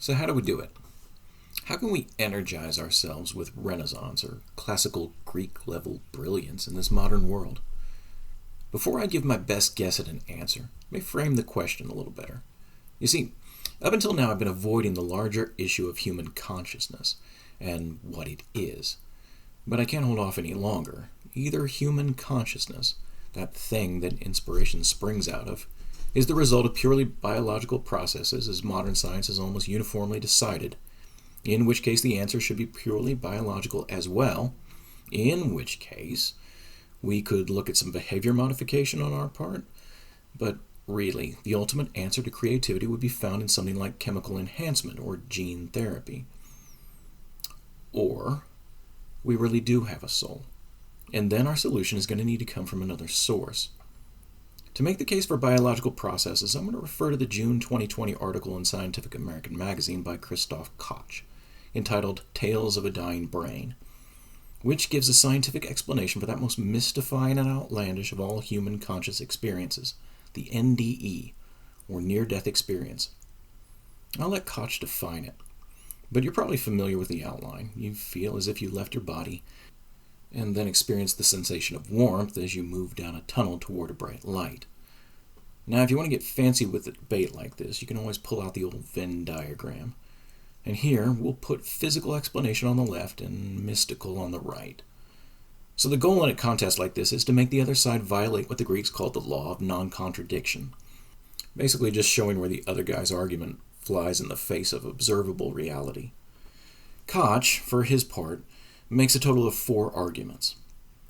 So how do we do it? How can we energize ourselves with Renaissance or classical Greek level brilliance in this modern world? Before I give my best guess at an answer, let me frame the question a little better. You see, up until now I've been avoiding the larger issue of human consciousness and what it is. But I can't hold off any longer. Either human consciousness, that thing that inspiration springs out of, is the result of purely biological processes, as modern science has almost uniformly decided, in which case the answer should be purely biological as well, in which case we could look at some behavior modification on our part, but really, the ultimate answer to creativity would be found in something like chemical enhancement or gene therapy. Or we really do have a soul, and then our solution is going to need to come from another source. To make the case for biological processes, I'm going to refer to the June 2020 article in Scientific American magazine by Christoph Koch, entitled Tales of a Dying Brain, which gives a scientific explanation for that most mystifying and outlandish of all human conscious experiences, the NDE, or near-death experience. I'll let Koch define it, but you're probably familiar with the outline. You feel as if you left your body and then experience the sensation of warmth as you move down a tunnel toward a bright light. Now, if you want to get fancy with a debate like this, you can always pull out the old Venn diagram. And here, we'll put physical explanation on the left and mystical on the right. So the goal in a contest like this is to make the other side violate what the Greeks called the law of non-contradiction. Basically just showing where the other guy's argument flies in the face of observable reality. Koch, for his part, makes a total of 4 arguments.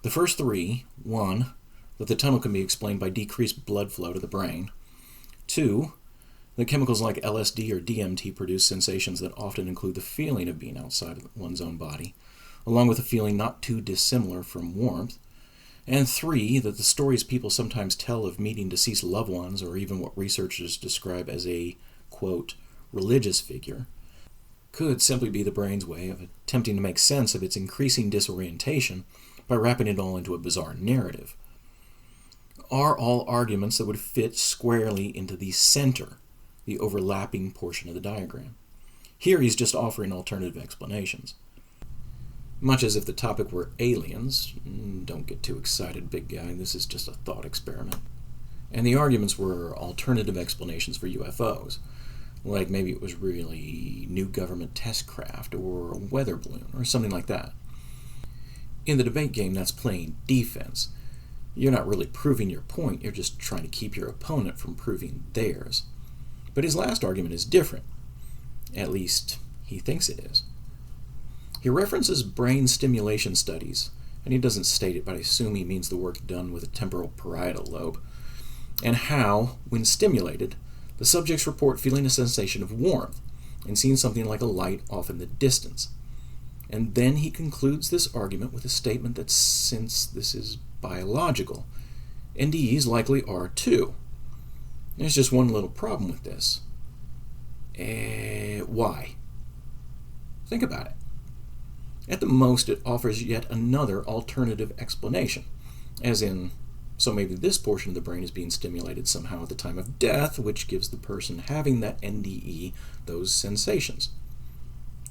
The first 3, 1, that the tunnel can be explained by decreased blood flow to the brain. 2, that chemicals like LSD or DMT produce sensations that often include the feeling of being outside of one's own body, along with a feeling not too dissimilar from warmth. And 3, that the stories people sometimes tell of meeting deceased loved ones, or even what researchers describe as a, quote, religious figure, could simply be the brain's way of attempting to make sense of its increasing disorientation by wrapping it all into a bizarre narrative. Are all arguments that would fit squarely into the center, the overlapping portion of the diagram. Here he's just offering alternative explanations. Much as if the topic were aliens, don't get too excited, big guy, this is just a thought experiment. And the arguments were alternative explanations for UFOs, like maybe it was really new government test craft or a weather balloon or something like that. In the debate game, that's playing defense. You're not really proving your point, you're just trying to keep your opponent from proving theirs. But his last argument is different. At least, he thinks it is. He references brain stimulation studies, and he doesn't state it, but I assume he means the work done with the temporal parietal lobe, and how, when stimulated, the subjects report feeling a sensation of warmth and seeing something like a light off in the distance. And then he concludes this argument with a statement that since this is biological, NDEs likely are too. There's just one little problem with this. Why? Think about it. At the most, it offers yet another alternative explanation, as in, so maybe this portion of the brain is being stimulated somehow at the time of death, which gives the person having that NDE those sensations.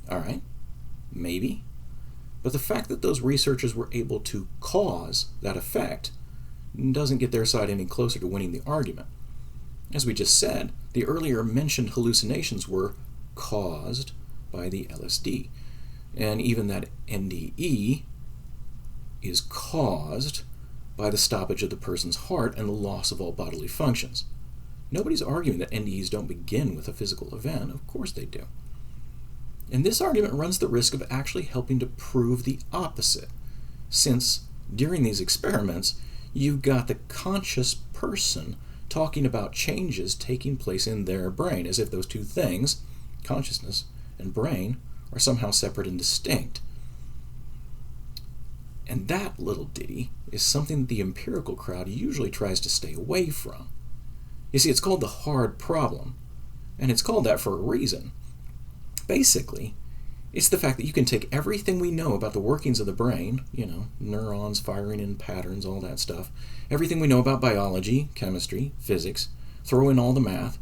Alright, maybe. But the fact that those researchers were able to cause that effect doesn't get their side any closer to winning the argument. As we just said, the earlier mentioned hallucinations were caused by the LSD, and even that NDE is caused by the stoppage of the person's heart and the loss of all bodily functions. Nobody's arguing that NDEs don't begin with a physical event. Of course they do. And this argument runs the risk of actually helping to prove the opposite, since during these experiments, you've got the conscious person talking about changes taking place in their brain, as if those two things, consciousness and brain, are somehow separate and distinct. And that little ditty is something that the empirical crowd usually tries to stay away from. You see, it's called the hard problem, and it's called that for a reason. Basically, it's the fact that you can take everything we know about the workings of the brain, neurons firing in patterns, all that stuff, everything we know about biology, chemistry, physics, throw in all the math,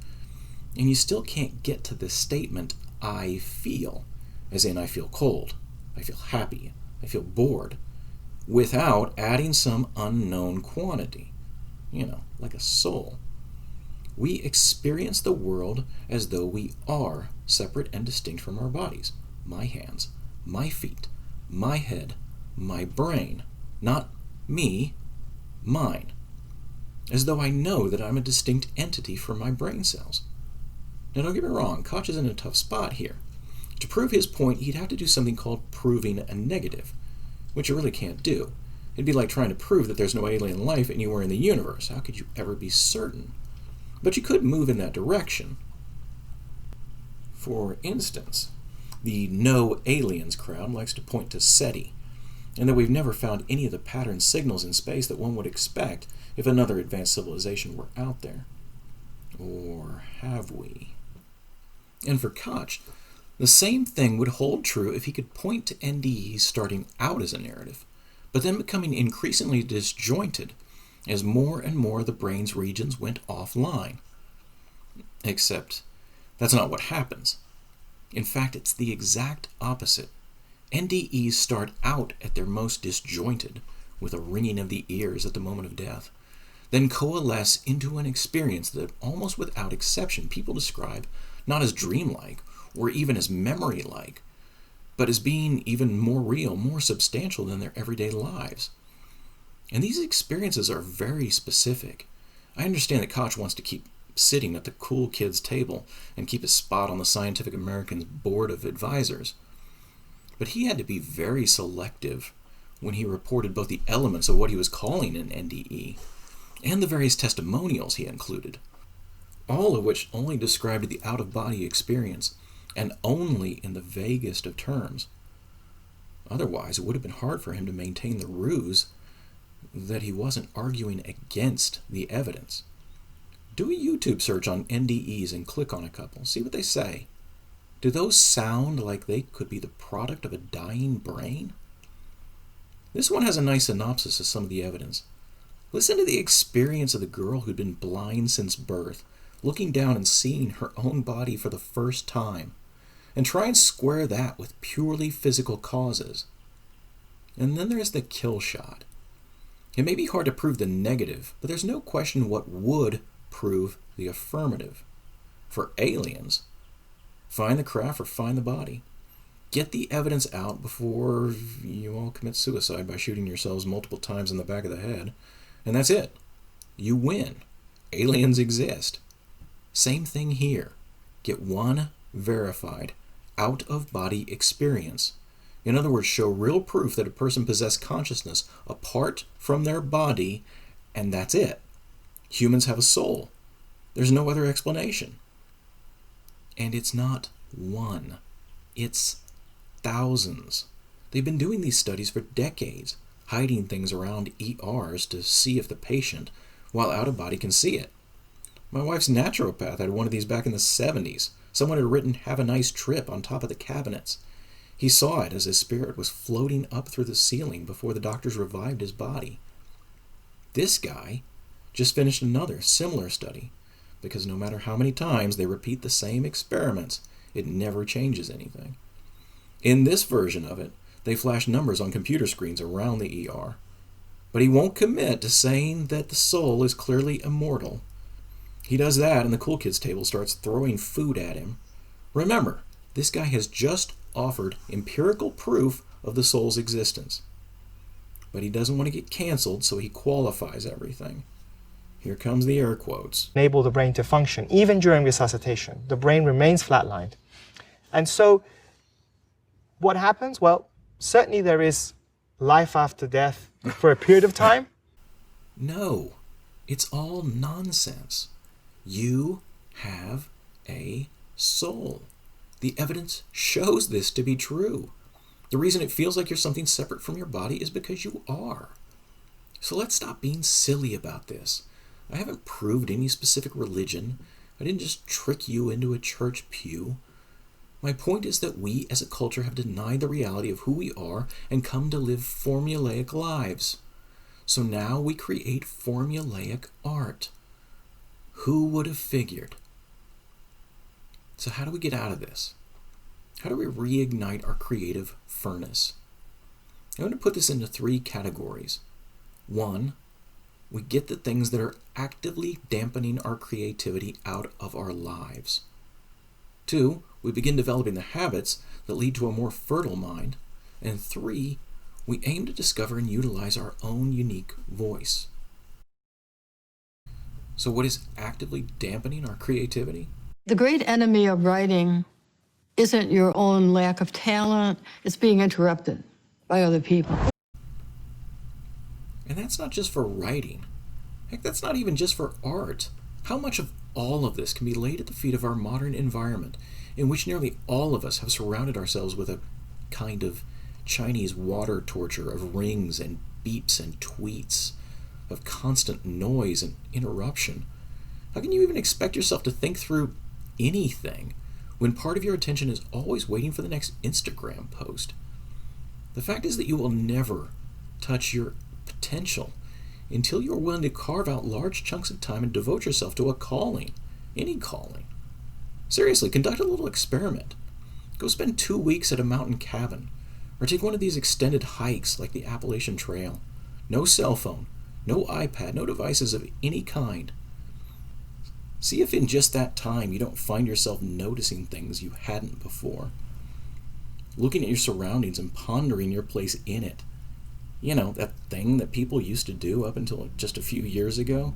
and you still can't get to the statement, I feel, as in I feel cold, I feel happy, I feel bored, without adding some unknown quantity, like a soul. We experience the world as though we are separate and distinct from our bodies. My hands, my feet, my head, my brain. Not me, mine. As though I know that I'm a distinct entity from my brain cells. Now don't get me wrong, Koch is in a tough spot here. To prove his point, he'd have to do something called proving a negative, which you really can't do. It'd be like trying to prove that there's no alien life anywhere in the universe. How could you ever be certain? But you could move in that direction. For instance, the no aliens crowd likes to point to SETI, and that we've never found any of the pattern signals in space that one would expect if another advanced civilization were out there. Or have we? And for Koch, the same thing would hold true if he could point to NDEs starting out as a narrative, but then becoming increasingly disjointed as more and more of the brain's regions went offline. Except, that's not what happens. In fact, it's the exact opposite. NDEs start out at their most disjointed, with a ringing of the ears at the moment of death, then coalesce into an experience that, almost without exception, people describe not as dreamlike or even as memory-like, but as being even more real, more substantial than their everyday lives. And these experiences are very specific. I understand that Koch wants to keep sitting at the cool kids' table and keep his spot on the Scientific American's board of advisors. But he had to be very selective when he reported both the elements of what he was calling an NDE and the various testimonials he included, all of which only described the out-of-body experience, and only in the vaguest of terms. Otherwise, it would have been hard for him to maintain the ruse that he wasn't arguing against the evidence. Do a YouTube search on NDEs and click on a couple. See what they say. Do those sound like they could be the product of a dying brain? This one has a nice synopsis of some of the evidence. Listen to the experience of the girl who'd been blind since birth, looking down and seeing her own body for the first time, and try and square that with purely physical causes. And then there's the kill shot. It may be hard to prove the negative, but there's no question what would prove the affirmative. For aliens, find the craft or find the body. Get the evidence out before you all commit suicide by shooting yourselves multiple times in the back of the head, and that's it. You win. Aliens exist. Same thing here. Get one verified out-of-body experience. In other words, show real proof that a person possessed consciousness apart from their body, and that's it. Humans have a soul. There's no other explanation. And it's not one. It's thousands. They've been doing these studies for decades, hiding things around ERs to see if the patient, while out of body, can see it. My wife's naturopath had one of these back in the 70s. Someone had written, "Have a nice trip," on top of the cabinets. He saw it as his spirit was floating up through the ceiling before the doctors revived his body. This guy just finished another similar study, because no matter how many times they repeat the same experiments, it never changes anything. In this version of it, they flash numbers on computer screens around the ER, but he won't commit to saying that the soul is clearly immortal. He does that, and the cool kids table starts throwing food at him. Remember, this guy has just offered empirical proof of the soul's existence. But he doesn't want to get canceled, so he qualifies everything. Here comes the air quotes. Enable the brain to function, even during resuscitation. The brain remains flatlined. And so, what happens? Well, certainly there is life after death for a period of time. No, it's all nonsense. You have a soul. The evidence shows this to be true. The reason it feels like you're something separate from your body is because you are. So let's stop being silly about this. I haven't proved any specific religion. I didn't just trick you into a church pew. My point is that we as a culture have denied the reality of who we are and come to live formulaic lives. So now we create formulaic art. Who would have figured? So how do we get out of this? How do we reignite our creative furnace? I'm going to put this into 3 categories. 1, we get the things that are actively dampening our creativity out of our lives. 2, we begin developing the habits that lead to a more fertile mind. And 3, we aim to discover and utilize our own unique voice. So what is actively dampening our creativity? The great enemy of writing isn't your own lack of talent, it's being interrupted by other people. And that's not just for writing. Heck, that's not even just for art. How much of all of this can be laid at the feet of our modern environment, in which nearly all of us have surrounded ourselves with a kind of Chinese water torture of rings and beeps and tweets, of constant noise and interruption? How can you even expect yourself to think through anything when part of your attention is always waiting for the next Instagram post? The fact is that you will never touch your potential until you are willing to carve out large chunks of time and devote yourself to a calling, any calling. Seriously, conduct a little experiment. Go spend 2 weeks at a mountain cabin, or take one of these extended hikes like the Appalachian Trail. No cell phone, no iPad, no devices of any kind. See if in just that time you don't find yourself noticing things you hadn't before. Looking at your surroundings and pondering your place in it. You know, that thing that people used to do up until just a few years ago.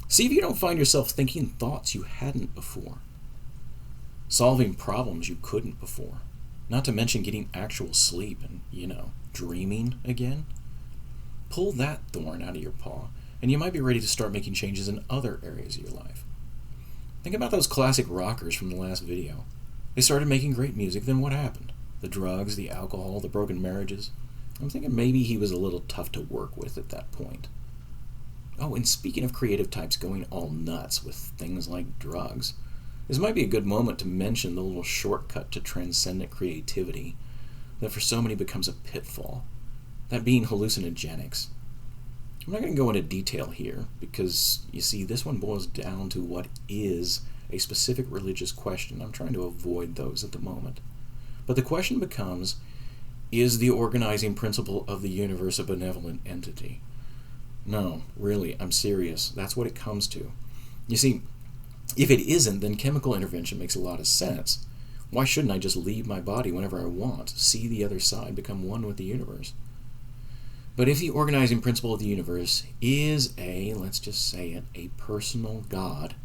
See if you don't find yourself thinking thoughts you hadn't before. Solving problems you couldn't before. Not to mention getting actual sleep and, dreaming again. Pull that thorn out of your paw, and you might be ready to start making changes in other areas of your life. Think about those classic rockers from the last video. They started making great music, then what happened? The drugs, the alcohol, the broken marriages. I'm thinking maybe he was a little tough to work with at that point. Oh, and speaking of creative types going all nuts with things like drugs, this might be a good moment to mention the little shortcut to transcendent creativity that for so many becomes a pitfall, that being hallucinogenics. I'm not going to go into detail here because, you see, this one boils down to what is a specific religious question. I'm trying to avoid those at the moment. But the question becomes, is the organizing principle of the universe a benevolent entity? No, really, I'm serious. That's what it comes to. You see, if it isn't, then chemical intervention makes a lot of sense. Why shouldn't I just leave my body whenever I want, see the other side, become one with the universe? But if the organizing principle of the universe is let's just say it, a personal God,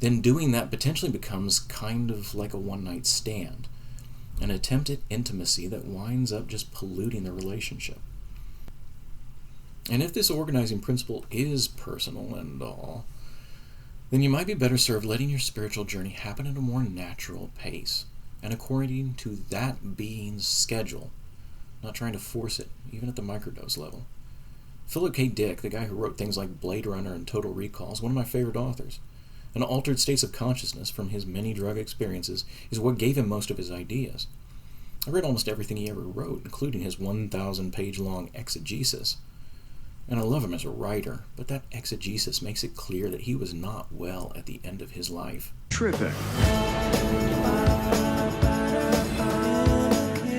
then doing that potentially becomes kind of like a one-night stand, an attempt at intimacy that winds up just polluting the relationship. And if this organizing principle is personal and all, then you might be better served letting your spiritual journey happen at a more natural pace and according to that being's schedule, not trying to force it, even at the microdose level. Philip K. Dick, the guy who wrote things like Blade Runner and Total Recall, is one of my favorite authors. And altered states of consciousness from his many drug experiences is what gave him most of his ideas. I read almost everything he ever wrote, including his 1,000-page-long exegesis. And I love him as a writer, but that exegesis makes it clear that he was not well at the end of his life. Tripping.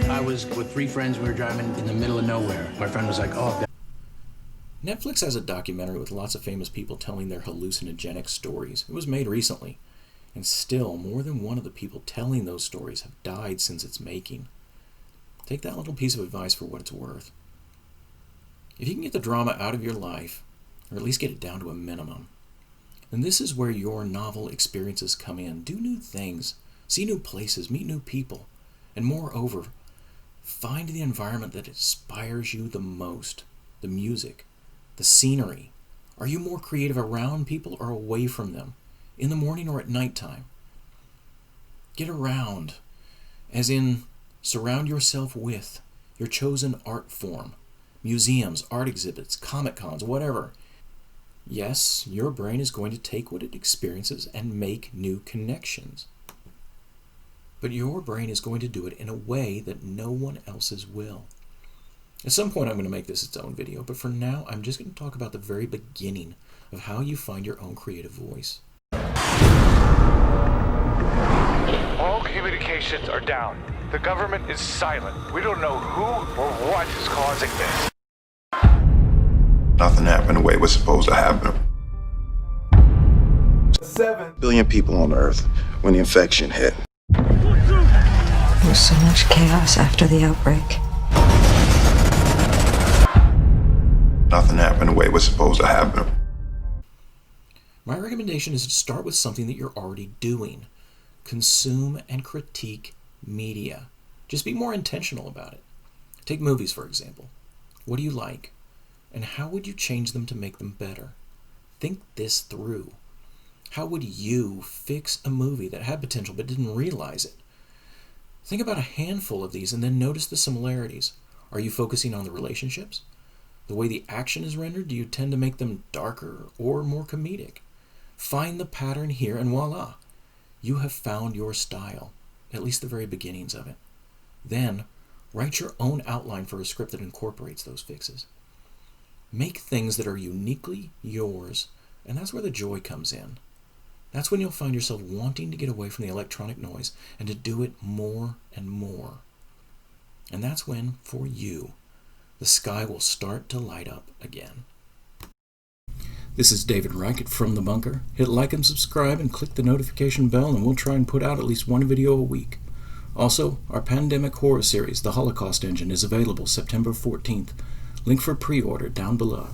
I was with 3 friends, we were driving in the middle of nowhere. My friend was like, oh, Netflix has a documentary with lots of famous people telling their hallucinogenic stories. It was made recently, and still more than one of the people telling those stories have died since its making. Take that little piece of advice for what it's worth. If you can get the drama out of your life, or at least get it down to a minimum, then this is where your novel experiences come in. Do new things, see new places, meet new people, and moreover, find the environment that inspires you the most, the music, the scenery. Are you more creative around people or away from them, in the morning or at nighttime? Get around, as in surround yourself with your chosen art form, museums, art exhibits, Comic-Cons, whatever. Yes, your brain is going to take what it experiences and make new connections. But your brain is going to do it in a way that no one else's will. At some point I'm going to make this its own video, but for now I'm just going to talk about the very beginning of how you find your own creative voice. All communication patients are down. The government is silent. We don't know who or what is causing this. Nothing happened the way it was supposed to happen. 7 billion people on Earth when the infection hit. There was so much chaos after the outbreak. Nothing happened the way it was supposed to happen. My recommendation is to start with something that you're already doing. Consume and critique media. Just be more intentional about it. Take movies, for example. What do you like? And how would you change them to make them better? Think this through. How would you fix a movie that had potential but didn't realize it? Think about a handful of these and then notice the similarities. Are you focusing on the relationships? The way the action is rendered, do you tend to make them darker or more comedic? Find the pattern here and voila, you have found your style, at least the very beginnings of it. Then, write your own outline for a script that incorporates those fixes. Make things that are uniquely yours, and that's where the joy comes in. That's when you'll find yourself wanting to get away from the electronic noise and to do it more and more. And that's when, for you, the sky will start to light up again. This is David Reignite from The Bunker. Hit like and subscribe and click the notification bell and we'll try and put out at least one video a week. Also, our pandemic horror series, The Holocaust Engine, is available September 14th. Link for pre-order down below.